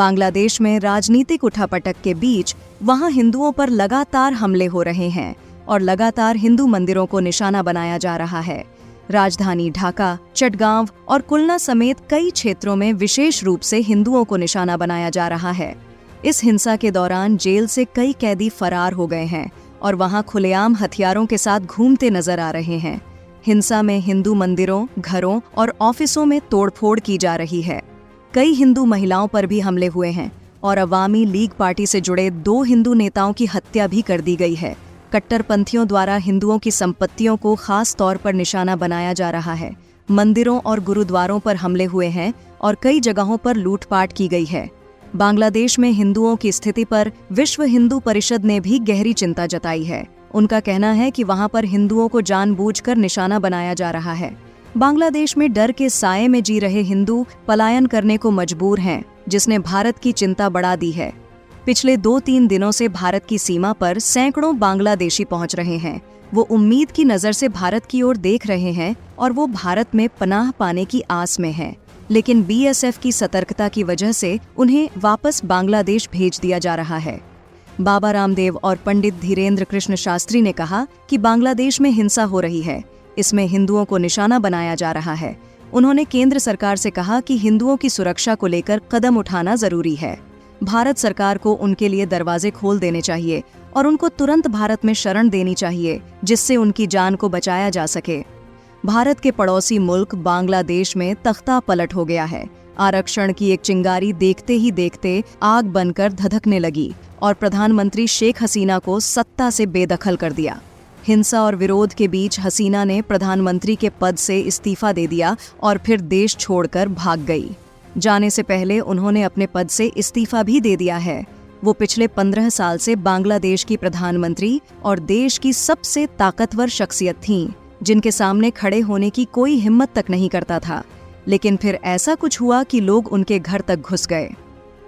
बांग्लादेश में राजनीतिक उठापटक के बीच वहां हिंदुओं पर लगातार हमले हो रहे हैं और लगातार हिंदू मंदिरों को निशाना बनाया जा रहा है। राजधानी ढाका, चटगांव और कुलना समेत कई क्षेत्रों में विशेष रूप से हिंदुओं को निशाना बनाया जा रहा है। इस हिंसा के दौरान जेल से कई कैदी फरार हो गए हैं और वहां खुलेआम हथियारों के साथ घूमते नजर आ रहे हैं। हिंसा में हिंदू मंदिरों, घरों और ऑफिसों में तोड़फोड़ की जा रही है। कई हिंदू महिलाओं पर भी हमले हुए हैं और अवामी लीग पार्टी से जुड़े 2 हिंदू नेताओं की हत्या भी कर दी गई है। कट्टरपंथियों द्वारा हिंदुओं की संपत्तियों को खास तौर पर निशाना बनाया जा रहा है। मंदिरों और गुरुद्वारों पर हमले हुए हैं और कई जगहों पर लूटपाट की गई है। बांग्लादेश में हिंदुओं की स्थिति पर विश्व हिंदू परिषद ने भी गहरी चिंता जताई है। उनका कहना है कि वहां पर हिंदुओं को जानबूझकर निशाना बनाया जा रहा है। बांग्लादेश में डर के साए में जी रहे हिंदू पलायन करने को मजबूर हैं, जिसने भारत की चिंता बढ़ा दी है। पिछले 2-3 दिनों से भारत की सीमा पर सैकड़ों बांग्लादेशी पहुंच रहे हैं। वो उम्मीद की नजर से भारत की ओर देख रहे हैं और वो भारत में पनाह पाने की आस में हैं। लेकिन बीएसएफ की सतर्कता की वजह से उन्हें वापस बांग्लादेश भेज दिया जा रहा है। बाबा रामदेव और पंडित धीरेन्द्र कृष्ण शास्त्री ने कहा कि बांग्लादेश में हिंसा हो रही है, इसमें हिंदुओं को निशाना बनाया जा रहा है। उन्होंने केंद्र सरकार से कहा कि हिंदुओं की सुरक्षा को लेकर कदम उठाना जरूरी है। भारत सरकार को उनके लिए दरवाजे खोल देने चाहिए और उनको तुरंत भारत में शरण देनी चाहिए, जिससे उनकी जान को बचाया जा सके। भारत के पड़ोसी मुल्क बांग्लादेश में तख्ता पलट हो गया है। आरक्षण की एक चिंगारी देखते ही देखते आग बनकर धधकने लगी और प्रधानमंत्री शेख हसीना को सत्ता से बेदखल कर दिया। हिंसा और विरोध के बीच हसीना ने प्रधानमंत्री के पद से इस्तीफा दे दिया और फिर देश छोड़कर भाग गई। जाने से पहले उन्होंने अपने पद से इस्तीफा भी दे दिया है। वो पिछले 15 साल से बांग्लादेश की प्रधानमंत्री और देश की सबसे ताकतवर शख्सियत थीं, जिनके सामने खड़े होने की कोई हिम्मत तक नहीं करता था। लेकिन फिर ऐसा कुछ हुआ कि लोग उनके घर तक घुस गए।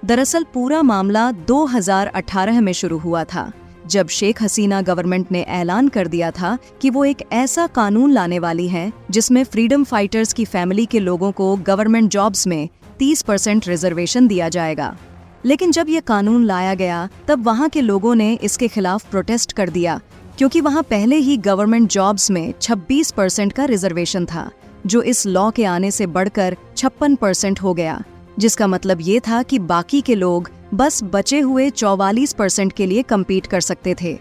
दरअसल पूरा मामला 2018 में शुरू हुआ था, जब शेख हसीना गवर्नमेंट ने ऐलान कर दिया था कि वो एक ऐसा कानून लाने वाली हैं जिसमें फ्रीडम फाइटर्स की फैमिली के लोगों को गवर्नमेंट जॉब्स में 30% रिजर्वेशन दिया जाएगा। लेकिन जब ये कानून लाया गया तब वहाँ के लोगों ने इसके खिलाफ प्रोटेस्ट कर दिया, क्योंकि वहाँ पहले ही गवर्नमेंट जॉब्स में 26% का रिजर्वेशन था, जो इस लॉ के आने से बढ़कर 56% हो गया, जिसका मतलब ये था कि बाकी के लोग बस बचे हुए 44% के लिए कम्पीट कर सकते थे।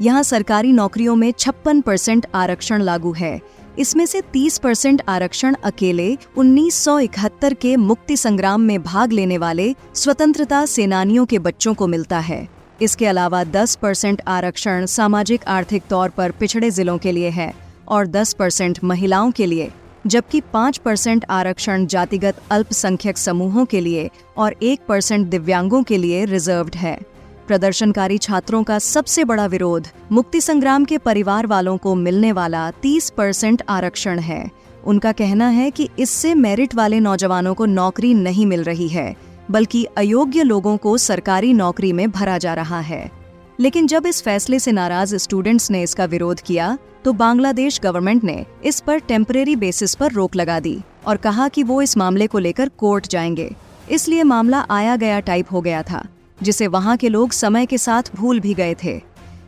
यहाँ सरकारी नौकरियों में 56% आरक्षण लागू है। इसमें से 30% आरक्षण अकेले 1971 के मुक्ति संग्राम में भाग लेने वाले स्वतंत्रता सेनानियों के बच्चों को मिलता है। इसके अलावा 10% आरक्षण सामाजिक आर्थिक तौर पर पिछड़े जिलों के लिए है और 10% महिलाओं के लिए, जबकि 5% आरक्षण जातिगत अल्पसंख्यक समूहों के लिए और 1% दिव्यांगों के लिए रिजर्व्ड है। प्रदर्शनकारी छात्रों का सबसे बड़ा विरोध मुक्ति संग्राम के परिवार वालों को मिलने वाला 30% आरक्षण है। उनका कहना है कि इससे मेरिट वाले नौजवानों को नौकरी नहीं मिल रही है, बल्कि अयोग्य लोगों को सरकारी नौकरी में भरा जा रहा है। लेकिन जब इस फैसले से नाराज स्टूडेंट्स ने इसका विरोध किया तो बांग्लादेश गवर्नमेंट ने इस पर टेम्परेरी बेसिस पर रोक लगा दी और कहा कि वो इस मामले को लेकर कोर्ट जाएंगे। इसलिए मामला आया गया टाइप हो गया था, जिसे वहां के लोग समय के साथ भूल भी गए थे।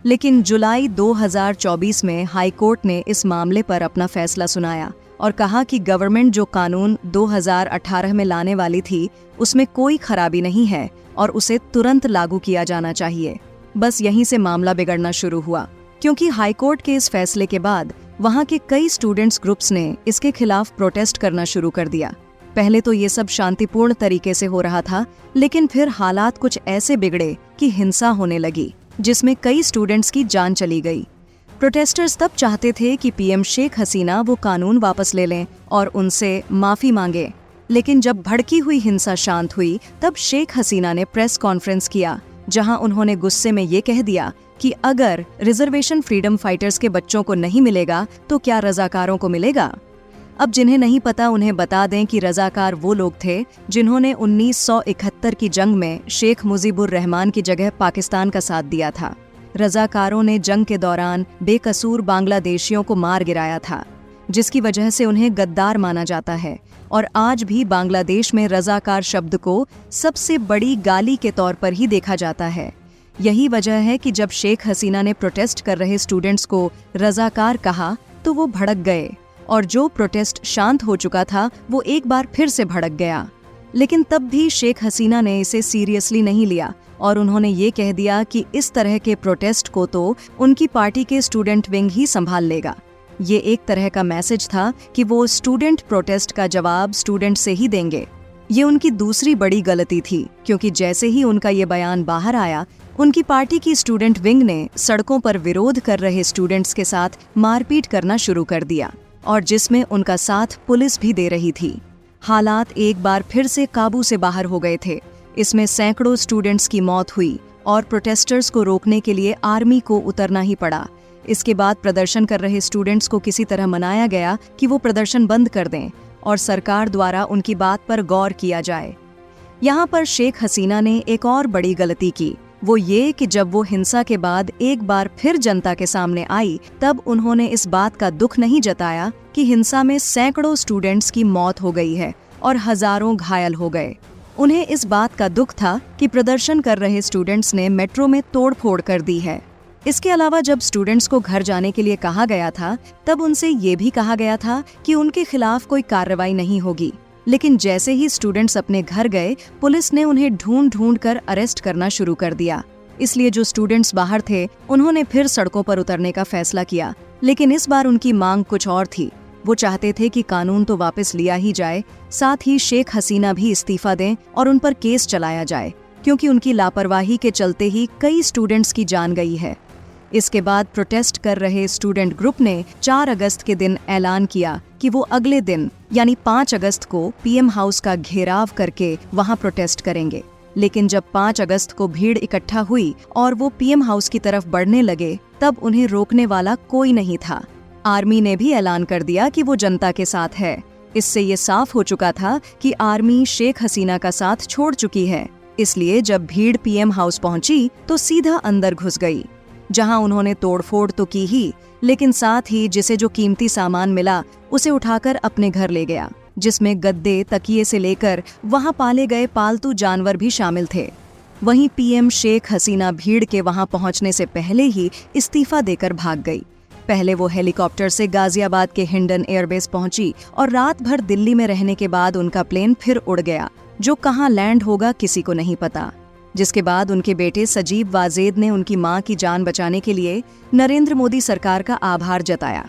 लेकिन जुलाई 2024 में हाई कोर्ट ने इस मामले पर अपना फैसला सुनाया और कहा कि गवर्नमेंट जो कानून 2018 में लाने वाली थी उसमें कोई खराबी नहीं है और उसे तुरंत लागू किया जाना चाहिए। बस यहीं से मामला बिगड़ना शुरू हुआ, क्योंकि हाई कोर्ट के इस फैसले के बाद वहां के कई स्टूडेंट्स ग्रुप्स ने इसके खिलाफ प्रोटेस्ट करना शुरू कर दिया। पहले तो ये सब शांतिपूर्ण तरीके से हो रहा था, लेकिन फिर हालात कुछ ऐसे बिगड़े कि हिंसा होने लगी, जिसमें कई स्टूडेंट्स की जान चली गई। प्रोटेस्टर्स तब चाहते थे कि पीएम शेख हसीना वो कानून वापस ले लें और उनसे माफी मांगे। लेकिन जब भड़की हुई हिंसा शांत हुई तब शेख हसीना ने प्रेस कॉन्फ्रेंस किया, जहां उन्होंने गुस्से में ये कह दिया कि अगर रिजर्वेशन फ्रीडम फाइटर्स के बच्चों को नहीं मिलेगा तो क्या रजाकारों को मिलेगा। अब जिन्हें नहीं पता उन्हें बता दें कि रजाकार वो लोग थे जिन्होंने 1971 की जंग में शेख मुजीबुर रहमान की जगह पाकिस्तान का साथ दिया था। रजाकारों ने जंग के दौरान बेकसूर बांग्लादेशियों को मार गिराया था, जिसकी वजह से उन्हें गद्दार माना जाता है और आज भी बांग्लादेश में रज़ाकार शब्द को सबसे बड़ी गाली के तौर पर ही देखा जाता है। यही वजह है कि जब शेख हसीना ने प्रोटेस्ट कर रहे स्टूडेंट्स को रज़ाकार कहा तो वो भड़क गए, और जो प्रोटेस्ट शांत हो चुका था वो एक बार फिर से भड़क गया। लेकिन तब भी शेख हसीना ने इसे सीरियसली नहीं लिया और उन्होंने ये कह दिया कि इस तरह के प्रोटेस्ट को तो उनकी पार्टी के स्टूडेंट विंग ही संभाल लेगा। ये एक तरह का मैसेज था कि वो स्टूडेंट प्रोटेस्ट का जवाब स्टूडेंट से ही देंगे। ये उनकी दूसरी बड़ी गलती थी, क्योंकि जैसे ही उनका ये बयान बाहर आया, उनकी पार्टी की स्टूडेंट विंग ने सड़कों पर विरोध कर रहे स्टूडेंट्स के साथ मारपीट करना शुरू कर दिया, और जिसमें उनका साथ पुलिस भी दे रही थी। हालात एक बार फिर से काबू से बाहर हो गए थे। इसमें सैकड़ों स्टूडेंट्स की मौत हुई और प्रोटेस्टर्स को रोकने के लिए आर्मी को उतरना ही पड़ा। इसके बाद प्रदर्शन कर रहे स्टूडेंट्स को किसी तरह मनाया गया कि वो प्रदर्शन बंद कर दें और सरकार द्वारा उनकी बात पर गौर किया जाए। यहाँ पर शेख हसीना ने एक और बड़ी गलती की, वो ये कि जब वो हिंसा के बाद एक बार फिर जनता के सामने आई, तब उन्होंने इस बात का दुख नहीं जताया कि हिंसा में सैकड़ों स्टूडेंट्स की मौत हो गई है और हजारों घायल हो गए। उन्हें इस बात का दुख था कि प्रदर्शन कर रहे स्टूडेंट्स ने मेट्रो में तोड़फोड़ कर दी है। इसके अलावा जब स्टूडेंट्स को घर जाने के लिए कहा गया था, तब उनसे ये भी कहा गया था कि उनके खिलाफ कोई कार्रवाई नहीं होगी। लेकिन जैसे ही स्टूडेंट्स अपने घर गए, पुलिस ने उन्हें ढूंढ कर अरेस्ट करना शुरू कर दिया। इसलिए जो स्टूडेंट्स बाहर थे, उन्होंने फिर सड़कों पर उतरने का फैसला किया। लेकिन इस बार उनकी मांग कुछ और थी। वो चाहते थे कि कानून तो वापस लिया ही जाए, साथ ही शेख हसीना भी इस्तीफा दें और उन पर केस चलाया जाए, क्योंकि उनकी लापरवाही के चलते ही कई स्टूडेंट्स की जान गई है। इसके बाद प्रोटेस्ट कर रहे स्टूडेंट ग्रुप ने 4 अगस्त के दिन ऐलान किया कि वो अगले दिन यानी 5 अगस्त को पीएम हाउस का घेराव करके वहां प्रोटेस्ट करेंगे। लेकिन जब 5 अगस्त को भीड़ इकट्ठा हुई और वो पीएम हाउस की तरफ बढ़ने लगे, तब उन्हें रोकने वाला कोई नहीं था। आर्मी ने भी ऐलान कर दिया कि वो जनता के साथ है। इससे ये साफ हो चुका था कि आर्मी शेख हसीना का साथ छोड़ चुकी है। इसलिए जब भीड़ पीएम हाउस पहुंची तो सीधा अंदर घुस गई, जहां उन्होंने तोड़फोड़ तो की ही, लेकिन साथ ही जिसे जो कीमती सामान मिला उसे उठाकर अपने घर ले गया, जिसमें गद्दे, तकिए से लेकर वहां पाले गए पालतू जानवर भी शामिल थे। वहीं पीएम शेख हसीना भीड़ के वहां पहुंचने से पहले ही इस्तीफा देकर भाग गई। पहले वो हेलीकॉप्टर से गाजियाबाद के हिंडन एयरबेस पहुंची और रात भर दिल्ली में रहने के बाद उनका प्लेन फिर उड़ गया, जो कहां लैंड होगा किसी को नहीं पता। जिसके बाद उनके बेटे सजीब वाजेद ने उनकी मां की जान बचाने के लिए नरेंद्र मोदी सरकार का आभार जताया।